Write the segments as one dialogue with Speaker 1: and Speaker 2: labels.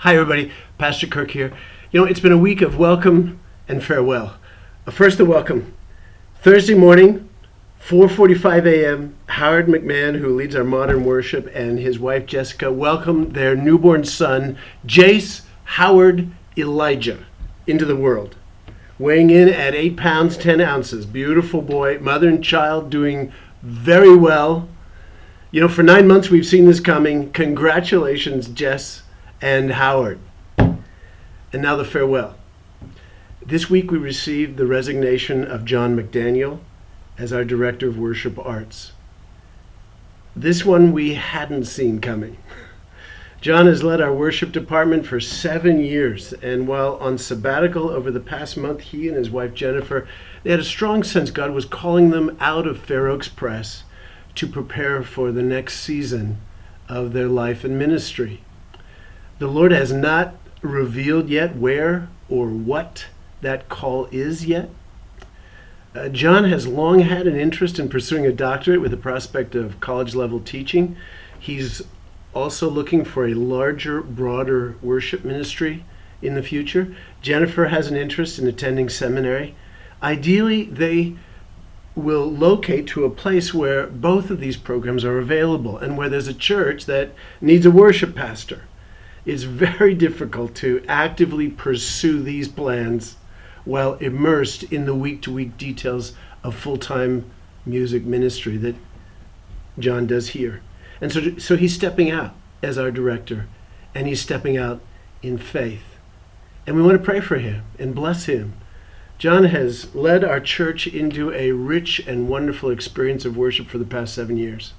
Speaker 1: Hi everybody, Pastor Kirk here. It's been a week of welcome and farewell. First the welcome. Thursday morning, 4:45 a.m., Howard McMahon, who leads our modern worship, and his wife Jessica welcomed their newborn son, Jace Howard Elijah, into the world. Weighing in at 8 pounds, 10 ounces. Beautiful boy, mother and child doing very well. For 9 months we've seen this coming. Congratulations, Jess and Howard. And now the farewell. This week we received the resignation of John McDaniel as our Director of Worship Arts. This one we hadn't seen coming. John has led our worship department for 7 years, and while on sabbatical over the past month, he and his wife Jennifer, they had a strong sense God was calling them out of Fair Oaks Press to prepare for the next season of their life and ministry. The Lord has not revealed yet where or what that call is yet. John has long had an interest in pursuing a doctorate with the prospect of college-level teaching. He's also looking for a larger, broader worship ministry in the future. Jennifer has an interest in attending seminary. Ideally, they will locate to a place where both of these programs are available and where there's a church that needs a worship pastor. It's very difficult to actively pursue these plans while immersed in the week-to-week details of full-time music ministry that John does here. And so he's stepping out as our director, and he's stepping out in faith. And we want to pray for him and bless him. John has led our church into a rich and wonderful experience of worship for the past 7 years.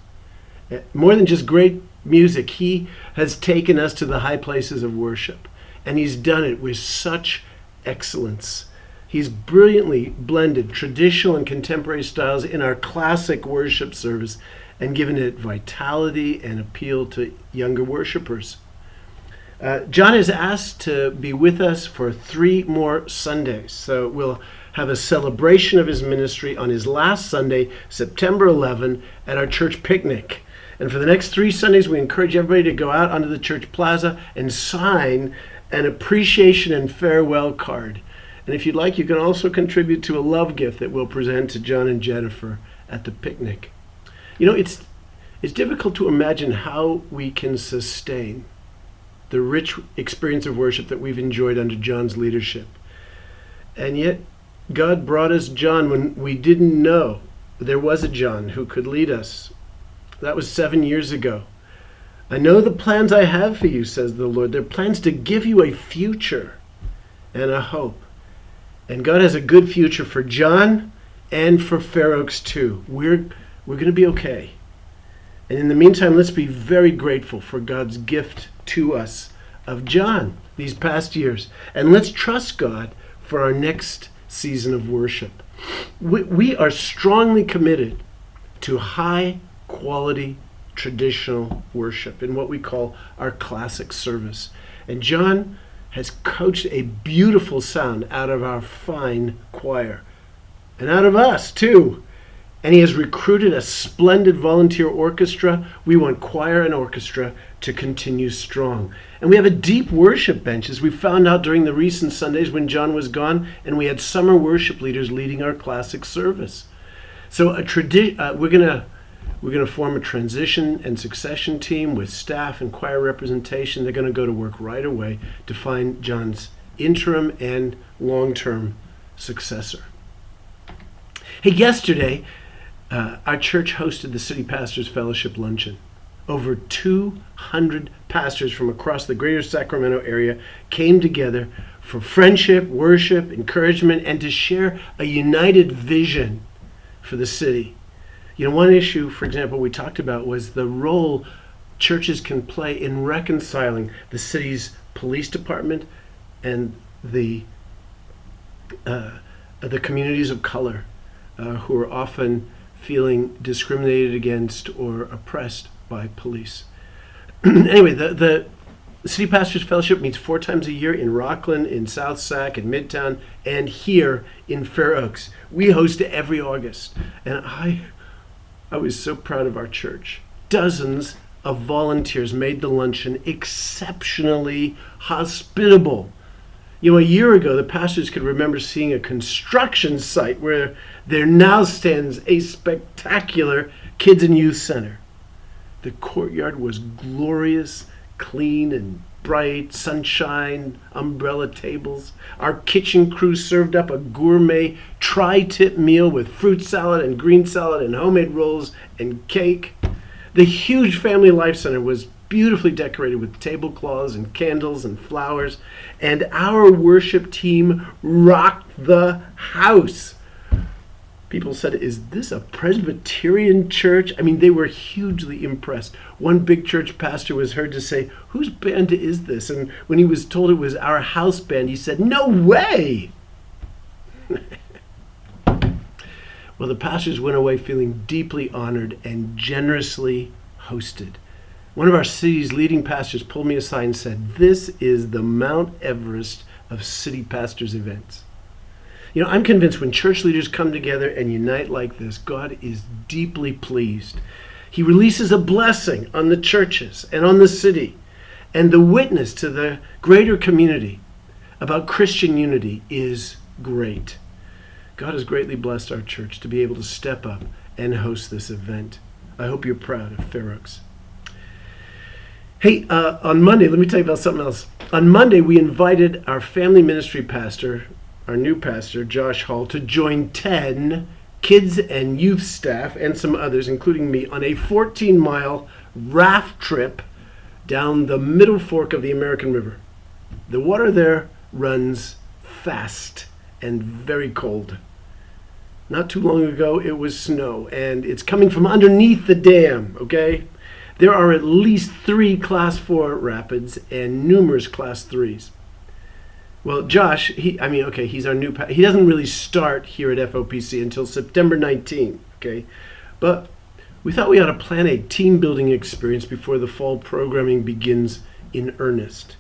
Speaker 1: More than just great music, he has taken us to the high places of worship, and he's done it with such excellence. He's brilliantly blended traditional and contemporary styles in our classic worship service and given it vitality and appeal to younger worshipers. John is asked to be with us for 3 more Sundays, so we'll have a celebration of his ministry on his last Sunday, September 11, at our church picnic. And for the next 3 Sundays, we encourage everybody to go out onto the church plaza and sign an appreciation and farewell card. And if you'd like, you can also contribute to a love gift that we'll present to John and Jennifer at the picnic. It's difficult to imagine how we can sustain the rich experience of worship that we've enjoyed under John's leadership. And yet, God brought us John when we didn't know there was a John who could lead us. That was 7 years ago. I know the plans I have for you, says the Lord. They're plans to give you a future and a hope. And God has a good future for John and for Fair Oaks too. We're going to be okay. And in the meantime, let's be very grateful for God's gift to us of John these past years. And let's trust God for our next season of worship. We are strongly committed to high quality traditional worship in what we call our classic service. And John has coached a beautiful sound out of our fine choir and out of us too. And he has recruited a splendid volunteer orchestra. We want choir and orchestra to continue strong. And we have a deep worship bench, as we found out during the recent Sundays when John was gone, and we had summer worship leaders leading our classic service. So we're going to form a transition and succession team with staff and choir representation. They're going to go to work right away to find John's interim and long-term successor. Hey, yesterday, our church hosted the City Pastors Fellowship Luncheon. Over 200 pastors from across the greater Sacramento area came together for friendship, worship, encouragement, and to share a united vision for the city. One issue, for example, we talked about was the role churches can play in reconciling the city's police department and the communities of color who are often feeling discriminated against or oppressed by police. Anyway, the City Pastors Fellowship meets 4 times a year in Rockland, in South Sac, in Midtown, and here in Fair Oaks. We host it every August. And I was so proud of our church. Dozens of volunteers made the luncheon exceptionally hospitable. A year ago, the pastors could remember seeing a construction site where there now stands a spectacular kids and youth center. The courtyard was glorious, clean and bright, sunshine, umbrella tables. Our kitchen crew served up a gourmet tri-tip meal with fruit salad and green salad and homemade rolls and cake. The huge Family Life Center was beautifully decorated with tablecloths and candles and flowers, and our worship team rocked the house. People said, "Is this a Presbyterian church?" They were hugely impressed. One big church pastor was heard to say, "Whose band is this?" And when he was told it was our house band, he said, "No way!" Well, the pastors went away feeling deeply honored and generously hosted. One of our city's leading pastors pulled me aside and said, "This is the Mount Everest of city pastors' events." I'm convinced when church leaders come together and unite like this, God is deeply pleased. He releases a blessing on the churches and on the city, and the witness to the greater community about Christian unity is great. God has greatly blessed our church to be able to step up and host this event. I hope you're proud of Fair Oaks. Hey, on Monday, let me tell you about something else. On Monday, we invited our family ministry pastor, our new pastor, Josh Hall, to join 10 kids and youth staff and some others, including me, on a 14-mile raft trip down the middle fork of the American River. The water there runs fast and very cold. Not too long ago, it was snow, and it's coming from underneath the dam, okay? There are at least 3 Class 4 rapids and numerous Class 3s. Well, Josh, he's our new he doesn't really start here at FOPC until September 19, okay? But we thought we ought to plan a team-building experience before the fall programming begins in earnest.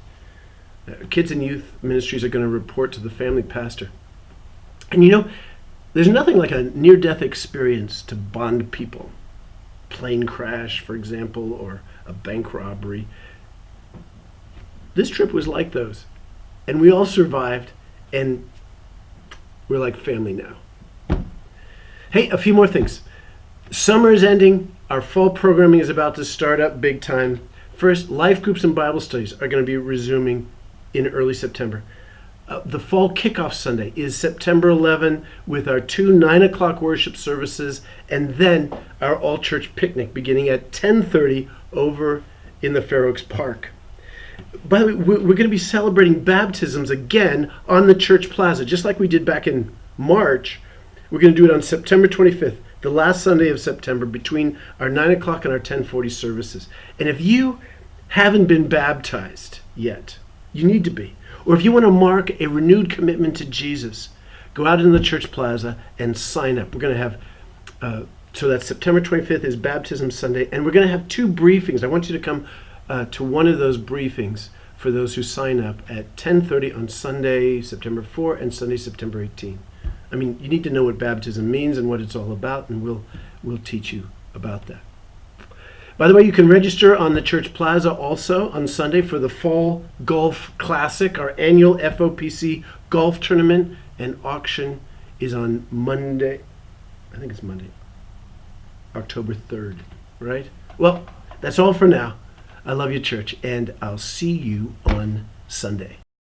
Speaker 1: Kids and youth ministries are going to report to the family pastor. And there's nothing like a near-death experience to bond people. Plane crash, for example, or a bank robbery. This trip was like those. And we all survived, and we're like family now. Hey, a few more things. Summer is ending. Our fall programming is about to start up big time. First, life groups and Bible studies are going to be resuming in early September. The fall kickoff Sunday is September 11 with our 2 9 o'clock worship services, and then our all-church picnic beginning at 10:30 over in the Fair Oaks Park. By the way, we're going to be celebrating baptisms again on the church plaza, just like we did back in March. We're going to do it on September 25th, the last Sunday of September, between our 9 o'clock and our 10:40 services. And if you haven't been baptized yet, you need to be. Or if you want to mark a renewed commitment to Jesus, go out in the church plaza and sign up. We're going to have, so that September 25th is Baptism Sunday, and we're going to have 2 briefings. I want you to come to one of those briefings for those who sign up at 10:30 on Sunday, September 4, and Sunday, September 18. You need to know what baptism means and what it's all about, and we'll teach you about that. By the way, you can register on the Church Plaza also on Sunday for the Fall Golf Classic. Our annual FOPC golf tournament and auction is on Monday. I think it's Monday, October 3rd, right? Well, that's all for now. I love you, church, and I'll see you on Sunday.